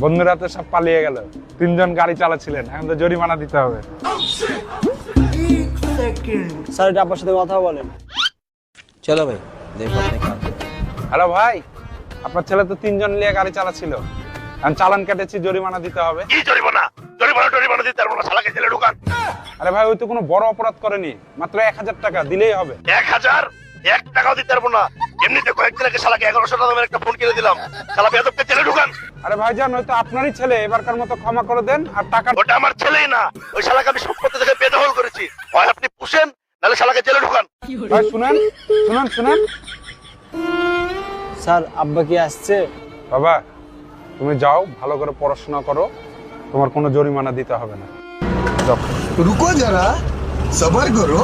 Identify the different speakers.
Speaker 1: বন্ধুরা তো সব পালিয়ে গেল, 3 জন গাড়ি চালাচ্ছিলেন, এখন তো জরিমানা দিতে হবে।
Speaker 2: স্যার এটা আপনার সাথে কথা বলেন।
Speaker 3: চলো ভাই দেখো আপনি কাজ।
Speaker 1: হ্যালো ভাই, আপনার ছেলে তো 3 জন নিয়ে গাড়ি চালাচ্ছিল, এখন চালান কেটেছি, জরিমানা দিতে হবে।
Speaker 4: কি জরিমানা? জরিমানা দিতে পারবো না, শালাকে জেলে ঢুকান।
Speaker 1: আরে ভাই, ওই তো কোনো বড় অপরাধ করেনি, মাত্র 1000 টাকা দিলেই হবে।
Speaker 4: 1000? 1 টাকাও দিতে পারবো না। এমনিতে কয়েকদিন আগে শালাকে 1100 টাকা দামের একটা ফোন কিনে দিলাম। শালা বেয়াদবকে জেলে ঢুকান।
Speaker 1: আরে ভাইজান, ওই তো আপনারই ছেলে, এবারকার মতো ক্ষমা করে দেন। আর টাকা
Speaker 4: ওটা আমার ছেলেই না, ওই শালাকে আমি সম্পত্তি থেকে বেদখল করেছি। হয় আপনি পুষেন, নাহলে শালাকে জেলে ঢুকান।
Speaker 1: ভাই শুনেন শুনেন শুনেন।
Speaker 2: স্যার আব্বা কি আসছে?
Speaker 1: বাবা, তুমি যাও, ভালো করে পড়াশোনা করো, তোমার কোনো জরিমানা দিতে হবে না। যাও।
Speaker 5: रुको जरा सबर करो।